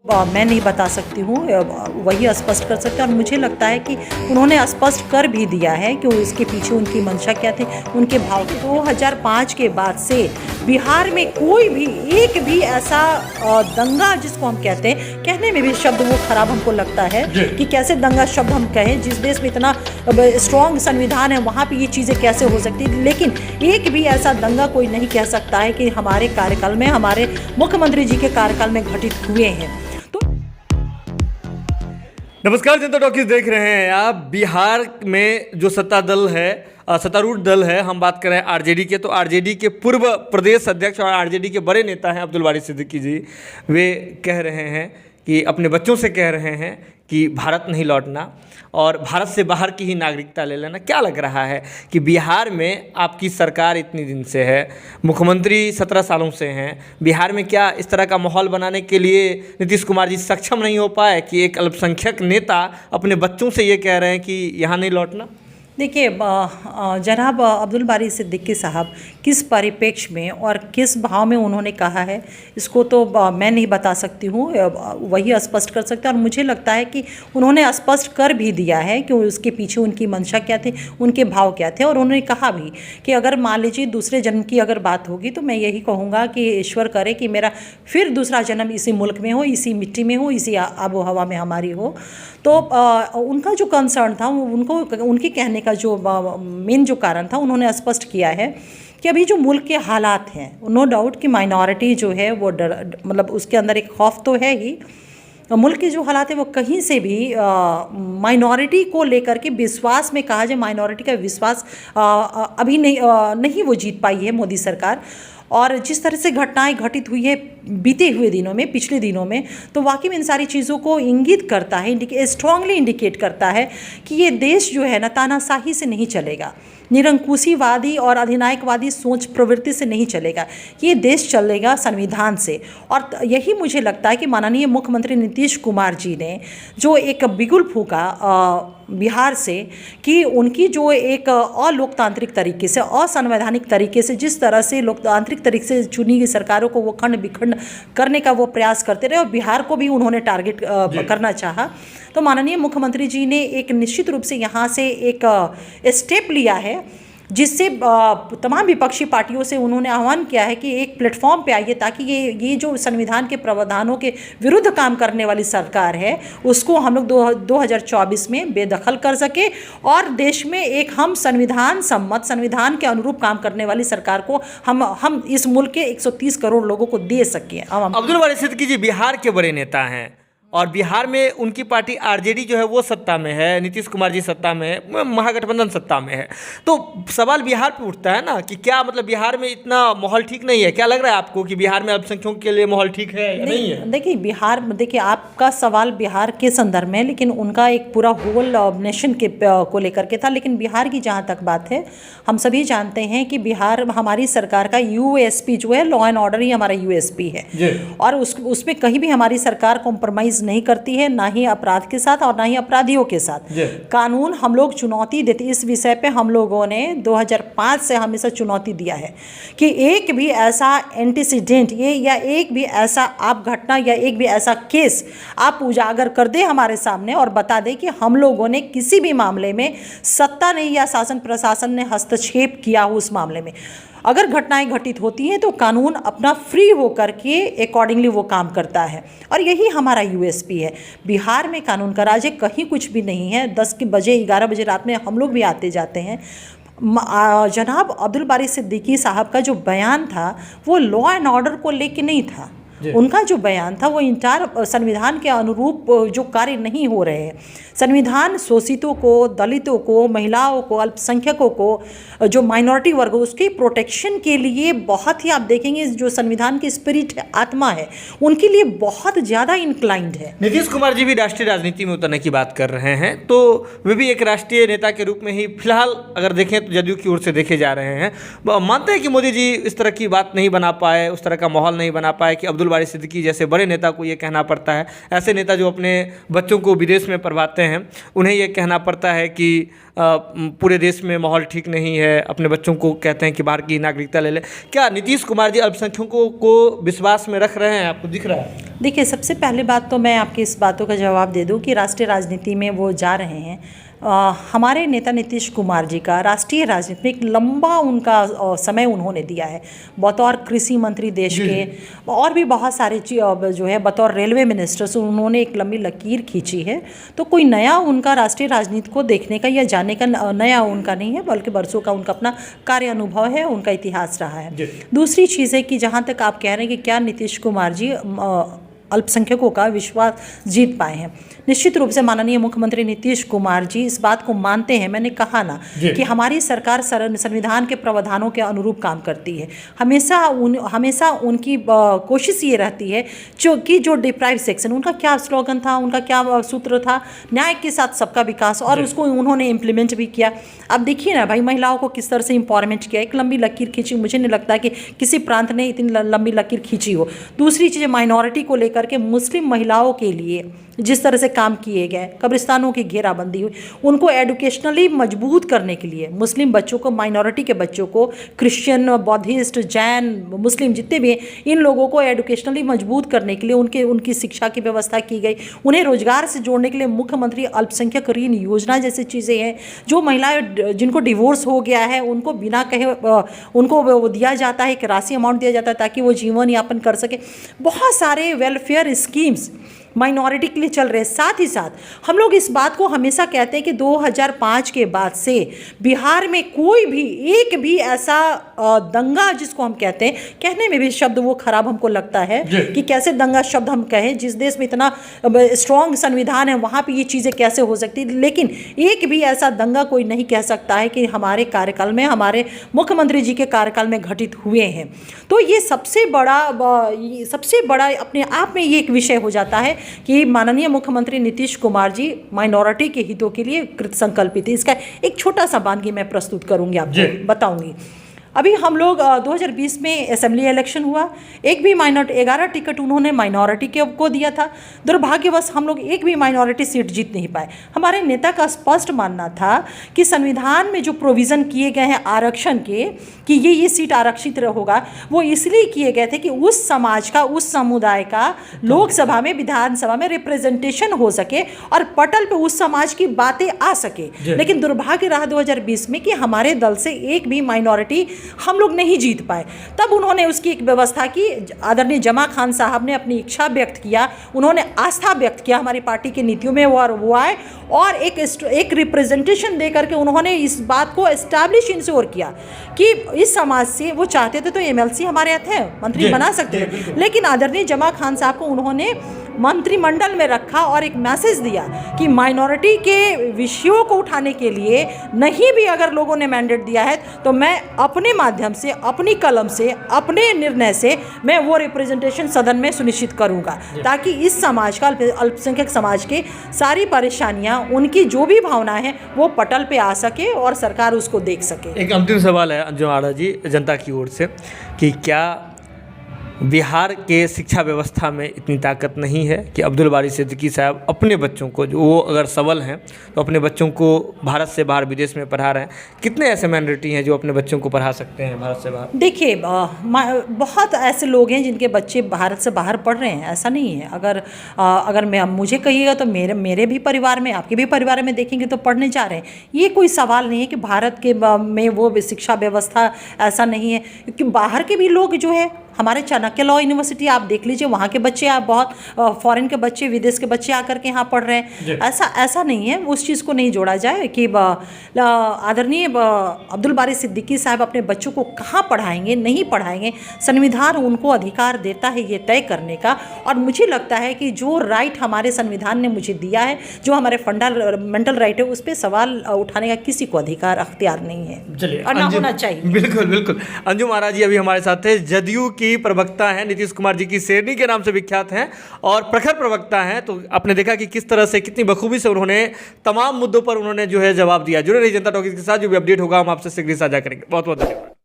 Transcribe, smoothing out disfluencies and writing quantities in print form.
मैं नहीं बता सकती हूँ, वही स्पष्ट कर सकते हैं। और मुझे लगता है कि उन्होंने स्पष्ट कर भी दिया है कि इसके पीछे उनकी मंशा क्या थी, उनके भाव के। 2005 के बाद से बिहार में कोई भी एक भी ऐसा दंगा जिसको हम कहते हैं, कहने में भी शब्द वो खराब हमको लगता है कि कैसे दंगा शब्द हम कहें। जिस देश में इतना स्ट्रॉन्ग संविधान है वहाँ पे ये चीज़ें कैसे हो सकती है। लेकिन एक भी ऐसा दंगा कोई नहीं कह सकता है कि हमारे कार्यकाल में, हमारे मुख्यमंत्री जी के कार्यकाल में घटित हुए हैं। नमस्कार, जनता टॉकीज देख रहे हैं आप। बिहार में जो सत्तारूढ़ दल है, हम बात करें आरजेडी के, तो आरजेडी के पूर्व प्रदेश अध्यक्ष और आरजेडी के बड़े नेता हैं अब्दुल बारी सिद्दीकी जी। वे कह रहे हैं कि अपने बच्चों से कह रहे हैं कि भारत नहीं लौटना और भारत से बाहर की ही नागरिकता ले लेना। क्या लग रहा है कि बिहार में आपकी सरकार इतनी दिन से है, मुख्यमंत्री 17 सालों से हैं, बिहार में क्या इस तरह का माहौल बनाने के लिए नीतीश कुमार जी सक्षम नहीं हो पाए कि एक अल्पसंख्यक नेता अपने बच्चों से ये कह रहे हैं कि यहाँ नहीं लौटना? देखिए, जनाब अब्दुल बारी सिद्दीकी साहब किस परिप्रेक्ष्य में और किस भाव में उन्होंने कहा है, इसको तो मैं नहीं बता सकती हूँ, वही स्पष्ट कर सकते हैं। और मुझे लगता है कि उन्होंने स्पष्ट कर भी दिया है कि उसके पीछे उनकी मंशा क्या थी, उनके भाव क्या थे। और उन्होंने कहा भी कि अगर मान लीजिए दूसरे जन्म की अगर बात होगी तो मैं यही कहूँगा कि ईश्वर करे कि मेरा फिर दूसरा जन्म इसी मुल्क में हो, इसी मिट्टी में हो, इसी आबो हवा में हमारी हो। तो उनका जो कंसर्न था, उनके कहने का जो मेन जो कारण था, उन्होंने स्पष्ट किया है कि अभी जो मुल्क के हालात हैं, नो डाउट कि माइनॉरिटी जो है वो मतलब उसके अंदर एक खौफ तो है ही। मुल्क के जो हालात है वो कहीं से भी माइनॉरिटी को लेकर के विश्वास में, कहा जाए माइनॉरिटी का विश्वास अभी नहीं वो जीत पाई है मोदी सरकार। और जिस तरह से घटनाएं घटित हुई है बीते हुए दिनों में, पिछले दिनों में, तो वाकई में इन सारी चीज़ों को इंगित करता है, स्ट्रांगली इंडिकेट करता है कि ये देश जो है ना तानाशाही से नहीं चलेगा, निरंकुशीवादी और अधिनायकवादी सोच प्रवृत्ति से नहीं चलेगा। ये देश चलेगा संविधान से। और यही मुझे लगता है कि माननीय मुख्यमंत्री नीतीश कुमार जी ने जो एक बिगुल फूंका बिहार से, कि उनकी जो एक अलोकतांत्रिक तरीके से, असंवैधानिक तरीके से, जिस तरह से लोकतांत्रिक तरीके से चुनी गई सरकारों को वो खंड विखंड करने का वो प्रयास करते रहे और बिहार को भी उन्होंने टारगेट करना चाहा। तो माननीय मुख्यमंत्री जी ने एक निश्चित रूप से यहाँ से एक स्टेप लिया है, जिससे तमाम विपक्षी पार्टियों से उन्होंने आह्वान किया है कि एक प्लेटफॉर्म पे आइए, ताकि ये जो संविधान के प्रावधानों के विरुद्ध काम करने वाली सरकार है उसको हम लोग 2024 में बेदखल कर सके और देश में एक हम संविधान सम्मत, संविधान के अनुरूप काम करने वाली सरकार को हम इस मुल्क के 130 करोड़ लोगों को दे सकें। अब्दुल बारी सिद्दीकी जी बिहार के बड़े नेता हैं और बिहार में उनकी पार्टी आरजेडी जो है वो सत्ता में है, नीतीश कुमार जी सत्ता में है, महागठबंधन सत्ता में है। तो सवाल बिहार पे उठता है ना कि क्या मतलब बिहार में इतना माहौल ठीक नहीं है? क्या लग रहा है आपको कि बिहार में अल्पसंख्यकों के लिए माहौल ठीक है या नहीं है? देखिए आपका सवाल बिहार के संदर्भ में, लेकिन उनका एक पूरा होल नेशन के को लेकर के था। लेकिन बिहार की जहाँ तक बात है, हम सभी जानते हैं कि बिहार हमारी सरकार का यूएसपी जो है, लॉ एंड ऑर्डर ही हमारा यूएसपी है। और उसमें कहीं भी हमारी सरकार कॉम्प्रोमाइज़ नहीं करती है, ना ही अपराध के साथ और ना ही अपराधियों के साथ। कानून हम लोग चुनौती देते, इस विषय पे हम लोगों ने 2005 से हमेशा चुनौती दिया है कि एक भी ऐसा एंटीसीडेंट या एक भी ऐसा आप घटना या एक भी ऐसा केस आप उजागर कर दे हमारे सामने और बता दे कि हम लोगों ने किसी भी मामले में सत्ता ने या शासन प्रशासन ने हस्तक्षेप किया हो। उस मामले में अगर घटनाएं घटित होती हैं तो कानून अपना फ्री होकर के अकॉर्डिंगली वो काम करता है और यही हमारा यूएसपी है। बिहार में कानून का राज है, कहीं कुछ भी नहीं है। 10 बजे 11 बजे रात में हम लोग भी आते जाते हैं। जनाब अब्दुल बारी सिद्दीकी साहब का जो बयान था वो लॉ एंड ऑर्डर को लेके नहीं था। उनका जो बयान था वो इंटायर संविधान के अनुरूप जो कार्य नहीं हो रहे हैं। संविधान शोषितों को, दलितों को, महिलाओं को, अल्पसंख्यकों को, जो माइनॉरिटी वर्ग उसके प्रोटेक्शन के लिए बहुत ही, आप देखेंगे जो संविधान की स्पिरिट है, आत्मा है, उनके लिए बहुत ज़्यादा इंक्लाइंड है। नीतीश कुमार जी भी राष्ट्रीय राजनीति में उतरने की बात कर रहे हैं, तो वे भी एक राष्ट्रीय नेता के रूप में ही फिलहाल अगर देखें तो जदयू की ओर से देखे जा रहे हैं। मानते हैं कि मोदी जी इस तरह की बात नहीं बना पाए, उस तरह का माहौल नहीं बना पाए कि अब्दुल अब्दुल बारी सिद्दीकी जैसे बड़े नेता को ये कहना पड़ता है, ऐसे नेता जो अपने बच्चों को विदेश में पढ़वाते हैं, उन्हें ये कहना पड़ता है कि पूरे देश में माहौल ठीक नहीं है, अपने बच्चों को कहते हैं कि बाहर की नागरिकता ले ले। क्या नीतीश कुमार जी अल्पसंख्यकों को विश्वास में रख रहे हैं, आपको दिख रहा है? देखिए, सबसे पहले बात तो मैं आपकी इस बातों का जवाब दे दूं कि राष्ट्रीय राजनीति में वो जा रहे हैं। हमारे नेता नीतीश कुमार जी का राष्ट्रीय राजनीति में एक लंबा उनका समय उन्होंने दिया है, बतौर कृषि मंत्री देश के, और भी बहुत सारे जो है बतौर रेलवे मिनिस्टर से उन्होंने एक लंबी लकीर खींची है। तो कोई नया उनका राष्ट्रीय राजनीति को देखने का या जानने का नया उनका नहीं है, बल्कि बरसों का उनका अपना कार्य अनुभव है, उनका इतिहास रहा है। दूसरी चीज़ है कि जहाँ तक आप कह रहे हैं कि क्या नीतीश कुमार जी अल्पसंख्यकों का विश्वास जीत पाए हैं, निश्चित रूप से माननीय मुख्यमंत्री नीतीश कुमार जी इस बात को मानते हैं। मैंने कहा ना कि हमारी सरकार संविधान के प्रावधानों के अनुरूप काम करती है। हमेशा उनकी कोशिश ये रहती है जो डिप्राइव सेक्शन, उनका क्या स्लोगन था, उनका क्या सूत्र था, न्याय के साथ सबका विकास, और उसको उन्होंने इम्प्लीमेंट भी किया। अब देखिए ना भाई, महिलाओं को किस तरह से एम्पावरमेंट किया, एक लंबी लकीर खींची। मुझे नहीं लगता कि किसी प्रांत ने इतनी लंबी लकीर खींची हो। दूसरी चीज़, माइनॉरिटी को लेकर के मुस्लिम महिलाओं के लिए जिस तरह से काम किए गए, कब्रिस्तानों की घेराबंदी हुई, उनको एडुकेशनली मजबूत करने के लिए, मुस्लिम बच्चों को, माइनॉरिटी के बच्चों को, क्रिश्चियन, बौद्धिस्ट, जैन, मुस्लिम जितने भी हैं, इन लोगों को एडुकेशनली मजबूत करने के लिए उनकी शिक्षा की व्यवस्था की गई। उन्हें रोजगार से जोड़ने के लिए मुख्यमंत्री अल्पसंख्यक ऋण योजना जैसी चीज़ें हैं। जो महिलाएं जिनको डिवोर्स हो गया है, उनको बिना कहे उनको दिया जाता है, एक राशि अमाउंट दिया जाता है ताकि वो जीवन यापन कर सके। बहुत सारे वेलफेयर स्कीम्स माइनॉरिटी के लिए चल रहे हैं। साथ ही साथ हम लोग इस बात को हमेशा कहते हैं कि 2005 के बाद से बिहार में कोई भी एक भी ऐसा दंगा, जिसको हम कहते हैं, कहने में भी शब्द वो खराब हमको लगता है कि कैसे दंगा शब्द हम कहें, जिस देश में इतना स्ट्रॉन्ग संविधान है वहाँ पे ये चीज़ें कैसे हो सकती है। लेकिन एक भी ऐसा दंगा कोई नहीं कह सकता है कि हमारे कार्यकाल में, हमारे मुख्यमंत्री जी के कार्यकाल में घटित हुए हैं। तो ये सबसे बड़ा अपने आप में ये एक विषय हो जाता है कि माननीय मुख्यमंत्री नीतीश कुमार जी माइनॉरिटी के हितों के लिए कृत संकल्पित है। इसका एक छोटा सा वानगी मैं प्रस्तुत करूंगी, आपको बताऊंगी। अभी हम लोग 2020 में असेंबली इलेक्शन हुआ, एक भी 11 टिकट उन्होंने माइनॉरिटी को दिया था। दुर्भाग्यवश हम लोग एक भी माइनॉरिटी सीट जीत नहीं पाए। हमारे नेता का स्पष्ट मानना था कि संविधान में जो प्रोविज़न किए गए हैं आरक्षण के, कि ये सीट आरक्षित होगा, वो इसलिए किए गए थे कि उस समाज का, उस समुदाय का लोकसभा में, विधानसभा में रिप्रेजेंटेशन हो सके और पटल पे उस समाज की बातें आ सके। लेकिन दुर्भाग्य रहा 2020 में कि हमारे दल से एक भी माइनॉरिटी हम लोग नहीं जीत पाए। तब उन्होंने उसकी एक व्यवस्था की। आदरणीय जमा खान साहब ने अपनी इच्छा व्यक्त किया, उन्होंने आस्था व्यक्त किया हमारी पार्टी की नीतियों में, वो आए और एक रिप्रेजेंटेशन दे करके उन्होंने इस बात को एस्टैब्लिश इंश्योर किया कि इस समाज से, वो चाहते थे तो एमएलसी हमारे यहाँ थे, मंत्री बना सकते थे, लेकिन आदरणीय जमा खान साहब को उन्होंने मंत्रिमंडल में रखा और एक मैसेज दिया कि माइनॉरिटी के विषयों को उठाने के लिए नहीं भी अगर लोगों ने मैंडेट दिया है तो मैं अपने माध्यम से, अपनी कलम से, अपने निर्णय से मैं वो रिप्रेजेंटेशन सदन में सुनिश्चित करूंगा, ताकि इस समाज का, अल्पसंख्यक समाज के सारी परेशानियां, उनकी जो भी भावनाएं हैं वो पटल पे आ सके और सरकार उसको देख सके। एक अंतिम सवाल है अंजुम आरा जी, जनता की ओर से, कि क्या बिहार के शिक्षा व्यवस्था में इतनी ताकत नहीं है कि अब्दुल बारी सिद्दीकी साहब अपने बच्चों को, जो वो अगर सबल हैं तो अपने बच्चों को भारत से बाहर विदेश में पढ़ा रहे हैं? कितने ऐसे माइनॉरिटी हैं जो अपने बच्चों को पढ़ा सकते हैं भारत से बाहर? देखिए, बहुत ऐसे लोग हैं जिनके बच्चे भारत से बाहर पढ़ रहे हैं, ऐसा नहीं है। अगर मुझे कहिएगा तो मेरे भी परिवार में, आपके भी परिवार में देखेंगे तो पढ़ने जा रहे हैं। ये कोई सवाल नहीं है कि भारत के में वो शिक्षा व्यवस्था ऐसा नहीं है, क्योंकि बाहर के भी लोग जो है, हमारे चाणक्य लॉ यूनिवर्सिटी आप देख लीजिए, वहाँ के बच्चे, आप बहुत फॉरेन के बच्चे, विदेश के बच्चे आकर के यहाँ पढ़ रहे हैं। ऐसा नहीं है, उस चीज़ को नहीं जोड़ा जाए कि आदरणीय अब्दुल बारी सिद्दीकी साहब अपने बच्चों को कहाँ पढ़ाएंगे, नहीं पढ़ाएंगे। संविधान उनको अधिकार देता है ये तय करने का, और मुझे लगता है कि जो राइट हमारे संविधान ने मुझे दिया है, जो हमारे फंडामेंटल राइट है, उस पर सवाल उठाने का किसी को अधिकार, अख्तियार नहीं है, और ना होना चाहिए। बिल्कुल। अंजुम आरा जी अभी हमारे साथ है, जदयू की प्रवक्ता हैं, नीतीश कुमार जी की शेरनी के नाम से विख्यात हैं और प्रखर प्रवक्ता हैं। तो आपने देखा कि किस तरह से, कितनी बखूबी से उन्होंने तमाम मुद्दों पर उन्होंने जो है जवाब दिया। जुड़े रहिए जनता टॉकीज के साथ, जो भी अपडेट होगा हम आपसे शीघ्र साझा करेंगे। बहुत बहुत धन्यवाद।